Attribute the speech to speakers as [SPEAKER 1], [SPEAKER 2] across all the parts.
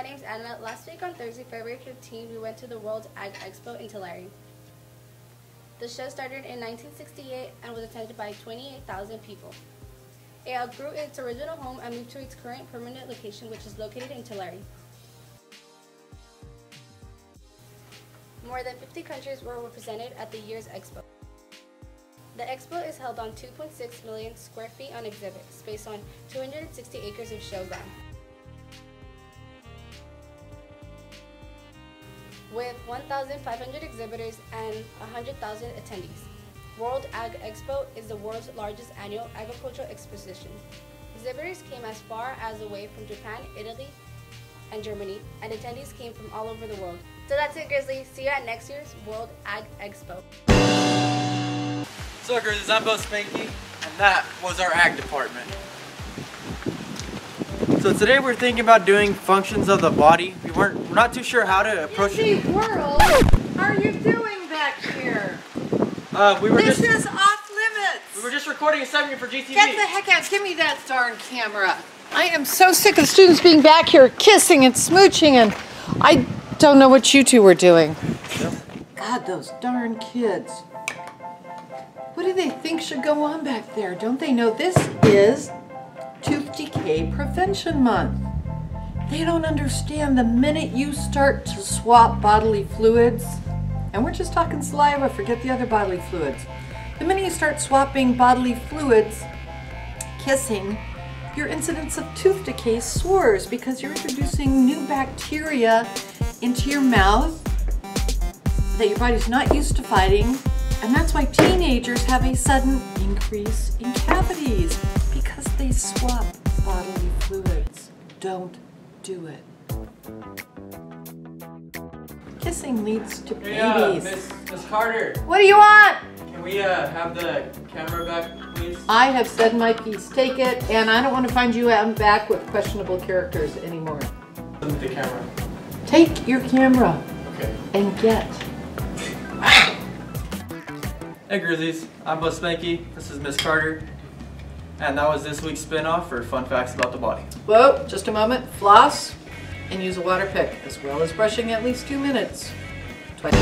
[SPEAKER 1] my name's Anna. Last week on Thursday, February 15th, we went to the World Ag Expo in Tulare. The show started in 1968 and was attended by 28,000 people. It outgrew its original home and moved to its current permanent location, which is located in Tulare. More than 50 countries were represented at the year's expo. The expo is held on 2.6 million square feet on exhibit, spaced on 260 acres of show ground. With 1,500 exhibitors and 100,000 attendees. World Ag Expo is the world's largest annual agricultural exposition. Exhibitors came as far as away from Japan, Italy, and Germany, and attendees came from all over the world. So that's it, Grizzlies. See you at next year's World Ag Expo.
[SPEAKER 2] So Grizzlies, I'm Bo Spanky, and that was our ag department. So today we're thinking about doing functions of the body. We're not too sure how to approach it.
[SPEAKER 3] World, how are you doing back here? This is off limits.
[SPEAKER 2] We were just recording a segment for GTV.
[SPEAKER 3] Get the heck out. Give me that darn camera. I am so sick of students being back here kissing and smooching, and I don't know what you two were doing.
[SPEAKER 2] Yep.
[SPEAKER 3] God, those darn kids. What do they think should go on back there? Don't they know this is Tooth Decay Prevention Month? They don't understand the minute you start to swap bodily fluids, and we're just talking saliva, forget the other bodily fluids. The minute you start swapping bodily fluids, kissing, your incidence of tooth decay soars because you're introducing new bacteria into your mouth that your body's not used to fighting, and that's why teenagers have a sudden increase in cavities because they swap bodily fluids. Don't do it. Kissing leads to babies.
[SPEAKER 2] Miss Carter.
[SPEAKER 3] What do you want?
[SPEAKER 2] Can we have the camera back, please?
[SPEAKER 3] I have said my piece. Take it, and I don't want to find you out back with questionable characters anymore.
[SPEAKER 2] The camera.
[SPEAKER 3] Take your camera.
[SPEAKER 2] Okay.
[SPEAKER 3] And get.
[SPEAKER 2] Hey Grizzlies, I'm Bo Spanky. This is Miss Carter. And that was this week's spin-off for Fun Facts About the Body.
[SPEAKER 3] Whoa, just a moment. Floss and use a water pick, as well as brushing at least 2 minutes. Twice.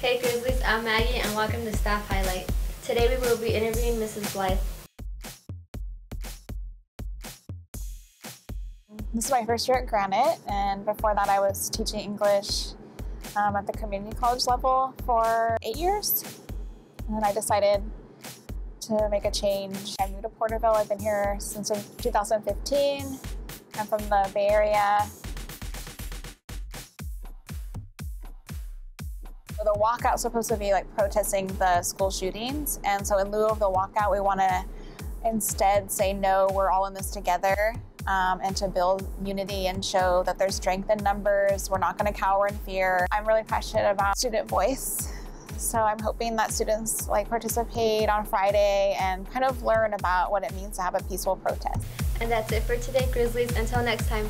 [SPEAKER 4] Hey Grizzlies, I'm Maggie and welcome to Staff Highlight. Today we will be interviewing Mrs. Blythe.
[SPEAKER 5] This is my first year at Granite, and before that I was teaching English at the community college level for 8 years. And then I decided to make a change. I moved to Porterville. I've been here since 2015. I'm from the Bay Area. So the walkout is supposed to be like protesting the school shootings, and so in lieu of the walkout, we want to instead say no, we're all in this together, and to build unity and show that there's strength in numbers. We're not going to cower in fear. I'm really passionate about student voice, so I'm hoping that students participate on Friday and kind of learn about what it means to have a peaceful protest.
[SPEAKER 4] And that's it for today, Grizzlies. Until next time.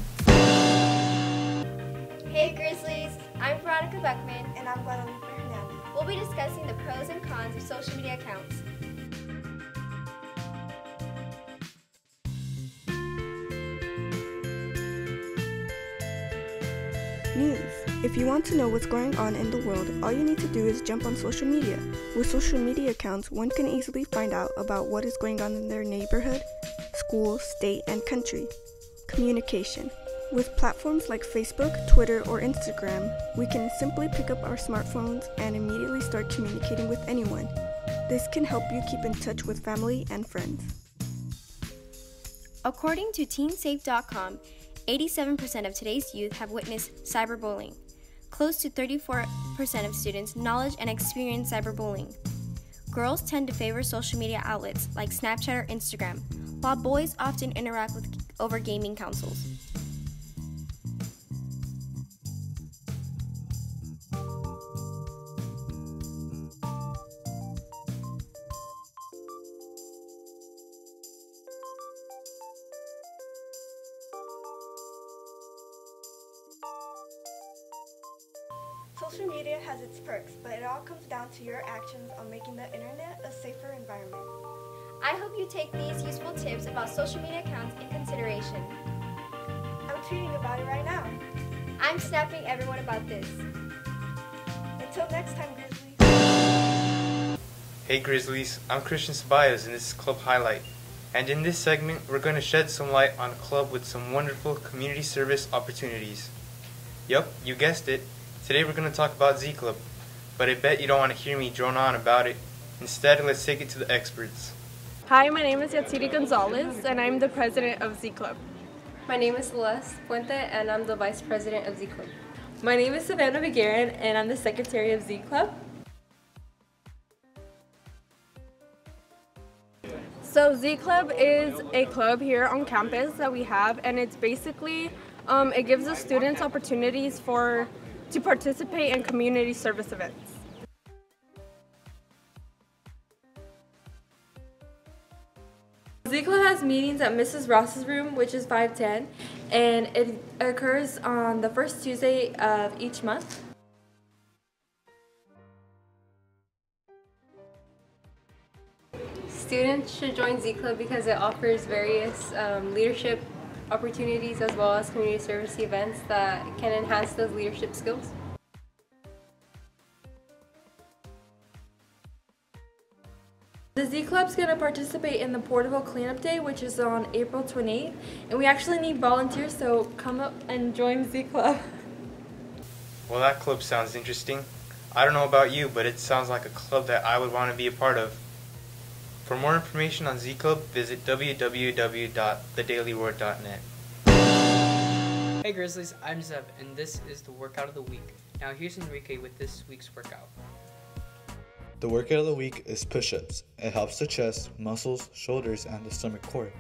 [SPEAKER 4] Hey Grizzlies, I'm Veronica Beckman.
[SPEAKER 6] And I'm Guadalupe Hernandez.
[SPEAKER 4] We'll be discussing the pros and cons of social media accounts.
[SPEAKER 6] News. If you want to know what's going on in the world, all you need to do is jump on social media. With social media accounts, one can easily find out about what is going on in their neighborhood, school, state, and country. Communication. With platforms like Facebook, Twitter, or Instagram, we can simply pick up our smartphones and immediately start communicating with anyone. This can help you keep in touch with family and friends.
[SPEAKER 7] According to teensafe.com, 87% of today's youth have witnessed cyberbullying. Close to 34% of students acknowledge and experience cyberbullying. Girls tend to favor social media outlets like Snapchat or Instagram, while boys often interact over gaming consoles.
[SPEAKER 6] Social media has its perks, but it all comes down to your actions on making the internet a safer environment.
[SPEAKER 7] I hope you take these useful tips about social media accounts in consideration.
[SPEAKER 6] I'm tweeting about it right now.
[SPEAKER 7] I'm snapping everyone about this.
[SPEAKER 6] Until next time, Grizzlies.
[SPEAKER 8] Hey Grizzlies, I'm Christian Ceballos and this is Club Highlight. And in this segment, we're going to shed some light on a club with some wonderful community service opportunities. Yup, you guessed it. Today we're going to talk about Z Club. But I bet you don't want to hear me drone on about it. Instead, let's take it to the experts.
[SPEAKER 9] Hi, my name is Yatsiri Gonzalez and I'm the president of Z Club.
[SPEAKER 10] My name is Celeste Puente and I'm the vice president of Z Club.
[SPEAKER 11] My name is Savannah Beguerin and I'm the secretary of Z Club.
[SPEAKER 9] So Z Club is a club here on campus that we have, and it's basically, it gives the students opportunities to participate in community service events.
[SPEAKER 11] Z Club has meetings at Mrs. Ross's room, which is 510, and it occurs on the first Tuesday of each month.
[SPEAKER 10] Students should join Z Club because it offers various leadership opportunities as well as community service events that can enhance those leadership skills.
[SPEAKER 11] The Z Club's going to participate in the Portable Cleanup Day, which is on April 28th, and we actually need volunteers, so come up and join Z Club.
[SPEAKER 8] Well, that club sounds interesting. I don't know about you, but it sounds like a club that I would want to be a part of. For more information on Z Club, visit www.thedailyword.net.
[SPEAKER 12] Hey Grizzlies, I'm Zeb, and this is the workout of the week. Now here's Enrique with this week's workout.
[SPEAKER 13] The workout of the week is push-ups. It helps the chest, muscles, shoulders, and the stomach core.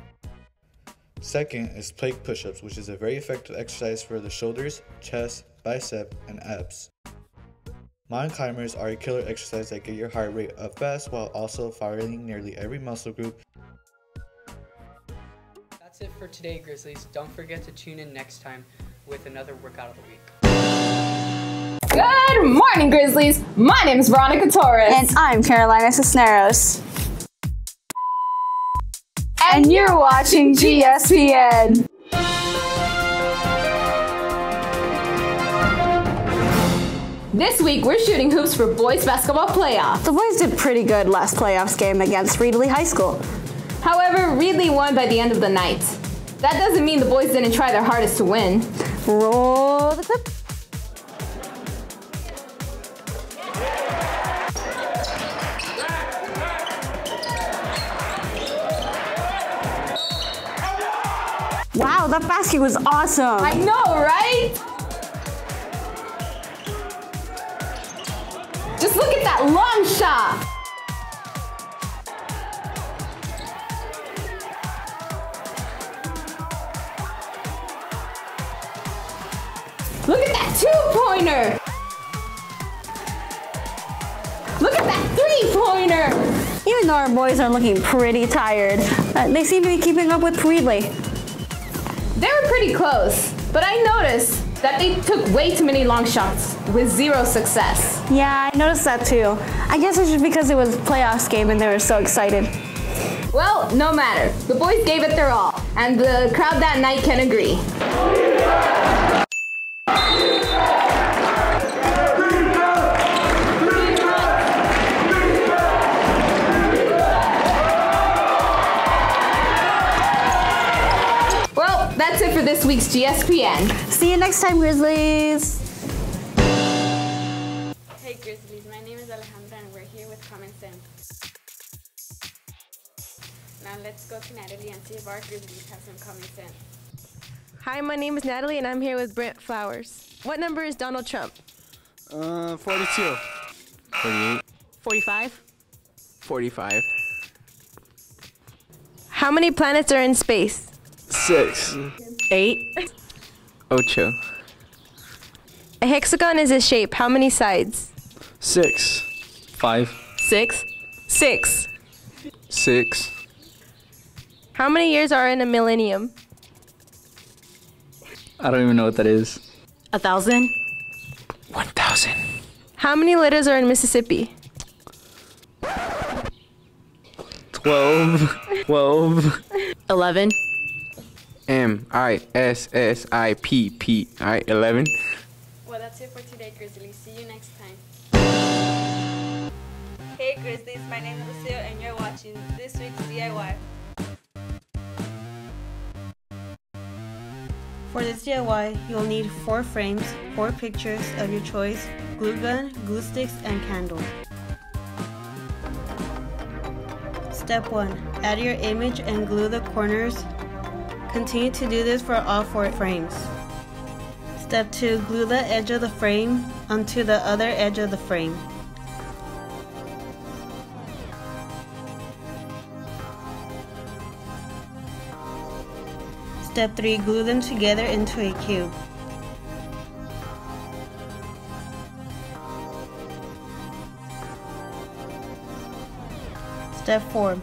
[SPEAKER 13] Second is plank push-ups, which is a very effective exercise for the shoulders, chest, bicep, and abs. Mountain climbers are a killer exercise that get your heart rate up fast while also firing nearly every muscle group.
[SPEAKER 12] That's it for today, Grizzlies. Don't forget to tune in next time with another workout of the week.
[SPEAKER 14] Good morning, Grizzlies. My name is Veronica Torres.
[SPEAKER 15] And I'm Carolina Cisneros.
[SPEAKER 14] And you're watching GSPN. This week, we're shooting hoops for boys basketball playoff.
[SPEAKER 15] The boys did pretty good last playoffs game against Reedley High School.
[SPEAKER 14] However, Reedley won by the end of the night. That doesn't mean the boys didn't try their hardest to win.
[SPEAKER 15] Roll the clip. Wow, that basket was awesome.
[SPEAKER 14] I know, right? Just look at that long shot. Look at that two-pointer. Look at that three-pointer.
[SPEAKER 15] Even though our boys are looking pretty tired, they seem to be keeping up with Reedley.
[SPEAKER 14] They were pretty close, but I noticed that they took way too many long shots with zero success.
[SPEAKER 15] Yeah, I noticed that too. I guess it's just because it was a playoffs game and they were so excited.
[SPEAKER 14] Well, no matter. The boys gave it their all, and the crowd that night can agree. Well, that's it for this week's GSPN.
[SPEAKER 15] See you next time, Grizzlies.
[SPEAKER 16] Hey Grizzlies, my name is Alejandra and we're here with Common Sense. Now let's go to Natalie and see if our Grizzlies have some common sense.
[SPEAKER 9] Hi, my name is Natalie and I'm here with Brent Flowers. What number is Donald Trump?
[SPEAKER 17] 42.
[SPEAKER 18] 48.
[SPEAKER 9] 45.
[SPEAKER 18] 45.
[SPEAKER 9] How many planets are in space?
[SPEAKER 17] 6.
[SPEAKER 9] 8.
[SPEAKER 18] Ocho.
[SPEAKER 9] A hexagon is a shape. How many sides?
[SPEAKER 17] 6.
[SPEAKER 18] 5.
[SPEAKER 9] 6. 6.
[SPEAKER 18] 6.
[SPEAKER 9] How many years are in a millennium?
[SPEAKER 18] I don't even know what that is.
[SPEAKER 15] 1,000.
[SPEAKER 18] 1,000.
[SPEAKER 9] How many letters are in Mississippi?
[SPEAKER 18] 12.
[SPEAKER 12] 11.
[SPEAKER 18] MISSIPP. Alright, 11.
[SPEAKER 16] Well, that's it for today, Grizzlies. See you next time.
[SPEAKER 19] Hey Grizzlies, my name is Lucille and you're watching this week's DIY. For this DIY, you'll need 4 frames, 4 pictures of your choice, glue gun, glue sticks, and candle. Step 1. Add your image and glue the corners. Continue to do this for all 4 frames. Step 2. Glue the edge of the frame onto the other edge of the frame. Step 3. Glue them together into a cube. Step 4.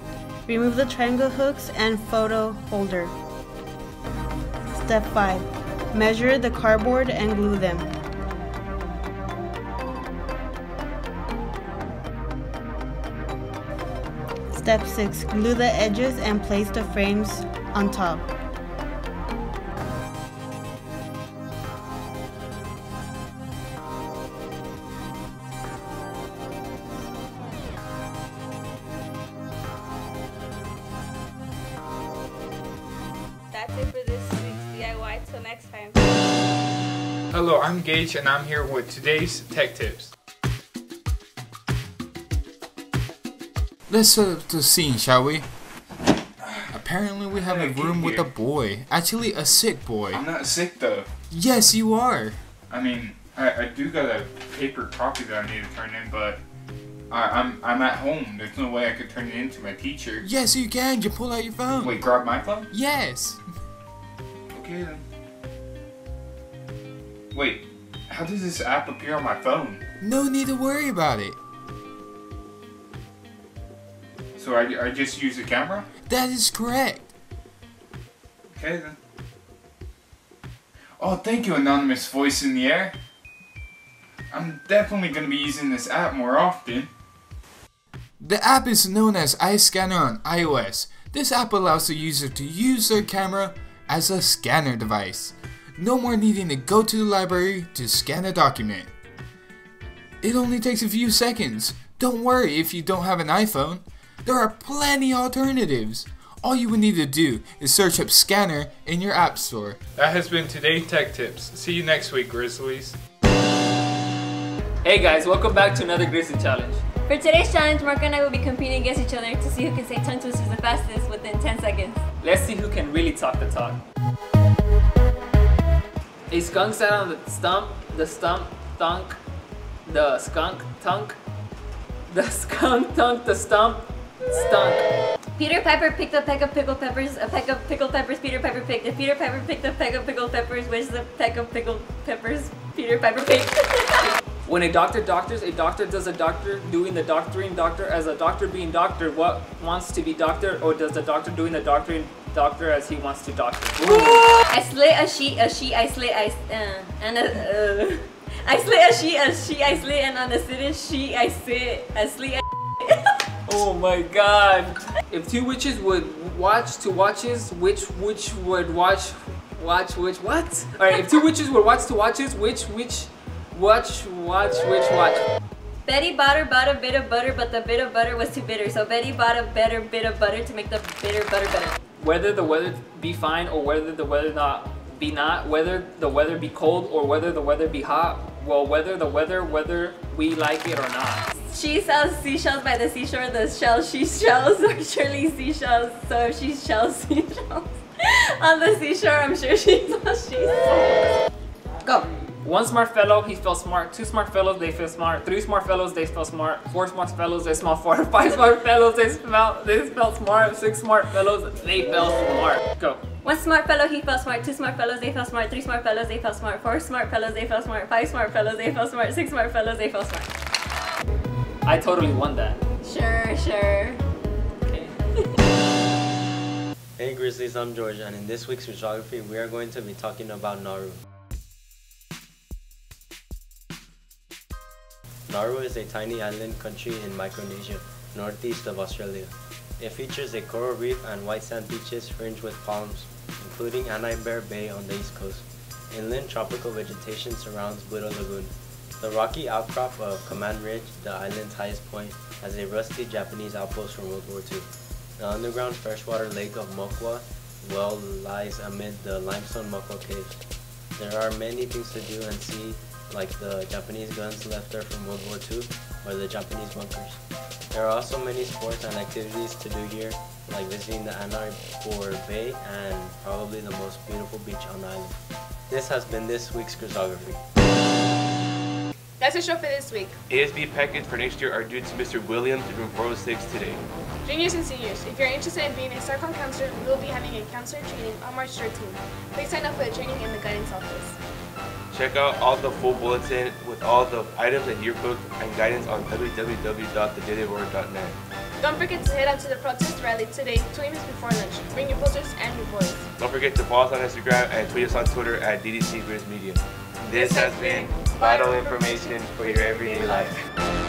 [SPEAKER 19] Remove the triangle hooks and photo holder. Step 5. Measure the cardboard and glue them. Step 6. Glue the edges and place the frames on top. That's it for this week's DIY. Till next time.
[SPEAKER 20] Hello, I'm Gage and I'm here with today's tech tips.
[SPEAKER 21] Let's set up the scene, shall we? Apparently we have a room with a boy. Actually, a sick boy.
[SPEAKER 20] I'm not sick though.
[SPEAKER 21] Yes, you are.
[SPEAKER 20] I mean, I do got a paper copy that I need to turn in, but I'm at home. There's no way I could turn it in to my teacher.
[SPEAKER 21] Yes, you can. You pull out your phone.
[SPEAKER 20] Wait, grab my phone?
[SPEAKER 21] Yes.
[SPEAKER 20] Okay then. Wait, how does this app appear on my phone?
[SPEAKER 21] No need to worry about it.
[SPEAKER 20] So I just use the camera?
[SPEAKER 21] That is correct.
[SPEAKER 20] Okay then. Oh, thank you, anonymous voice in the air. I'm definitely going to be using this app more often.
[SPEAKER 21] The app is known as iScanner on iOS. This app allows the user to use their camera as a scanner device. No more needing to go to the library to scan a document. It only takes a few seconds. Don't worry if you don't have an iPhone. There are plenty alternatives. All you would need to do is search up Scanner in your app store.
[SPEAKER 20] That has been today's tech tips. See you next week, Grizzlies.
[SPEAKER 12] Hey guys, welcome back to another Grizzly Challenge.
[SPEAKER 4] For today's challenge, Marco and I will be competing against each other to see who can say tongue twisters the fastest within 10 seconds.
[SPEAKER 12] Let's see who can really talk the talk. A skunk sat on the stump thunk, the skunk tunk, the skunk tunk, the stump stunk.
[SPEAKER 4] Peter Piper picked a peck of pickled peppers, a peck of pickled peppers Peter Piper picked. If Peter Piper picked a peck of pickled peppers, which is the peck of pickled peppers Peter Piper picked?
[SPEAKER 12] When a doctor doctors, a doctor does a doctor doing the doctoring doctor as a doctor being doctor what wants to be doctor, or does the doctor doing the doctoring doctor as he wants to doctor?
[SPEAKER 4] I slay a she, I slay, I slay a she, I slay, and on a sitting she, I slay a
[SPEAKER 12] Oh my god. If two witches would watch two watches, which witch would watch which what? Alright, if two witches would watch two watches, which watch.
[SPEAKER 4] Betty bought a bit of butter, but the bit of butter was too bitter. So Betty bought a better bit of butter to make the bitter butter better.
[SPEAKER 12] Whether the weather be fine or whether the weather be not, whether the weather be cold or whether the weather be hot, well, whether we like it or not.
[SPEAKER 4] She sells seashells by the seashore, the shells she shells are surely seashells, so if she shells seashells on the seashore, I'm sure she sells.
[SPEAKER 12] Go! One smart fellow, he felt smart. Two smart fellows, they feel smart. Three smart fellows, they feel smart. Four smart fellows, they smell smart. Five smart fellows, they felt smart. Six smart fellows, they felt smart. Go.
[SPEAKER 4] One smart fellow, he felt smart. Two smart fellows, they felt smart. Three smart fellows, they felt smart. Four smart fellows, they felt smart. Five smart fellows, they felt smart. Six smart fellows, they felt smart.
[SPEAKER 12] I totally won that.
[SPEAKER 4] Sure.
[SPEAKER 12] Okay.
[SPEAKER 22] Hey Grizzlies, I'm George, and in this week's geography, we are going to be talking about Nauru. Nauru is a tiny island country in Micronesia, northeast of Australia. It features a coral reef and white sand beaches fringed with palms, including Anti-Bear Bay on the east coast. Inland tropical vegetation surrounds Budo Lagoon. The rocky outcrop of Command Ridge, the island's highest point, has a rusty Japanese outpost from World War II. The underground freshwater lake of Mokwa well lies amid the limestone Mokwa caves. There are many things to do and see, like the Japanese guns left there from World War II or the Japanese bunkers. There are also many sports and activities to do here, like visiting the Anti-Bear Bay and probably the most beautiful beach on the island. This has been this week's Cruiseography.
[SPEAKER 1] That's the show for this week.
[SPEAKER 2] ASB packets for next year are due to Mr. Williams in room 406 today.
[SPEAKER 1] Juniors and seniors, if you're interested in being a StarCom counselor, we will be having a counselor training on March 13th. Please sign up for the training in the guidance office.
[SPEAKER 2] Check out all the full bulletin with all the items and yearbook and guidance on www.thedailyroar.net.
[SPEAKER 1] Don't forget to head out to the protest rally today, 20 minutes before lunch. Bring your posters and your boys.
[SPEAKER 2] Don't forget to follow us on Instagram and tweet us on Twitter at DDC Grizz Media. This has been vital information for your everyday life.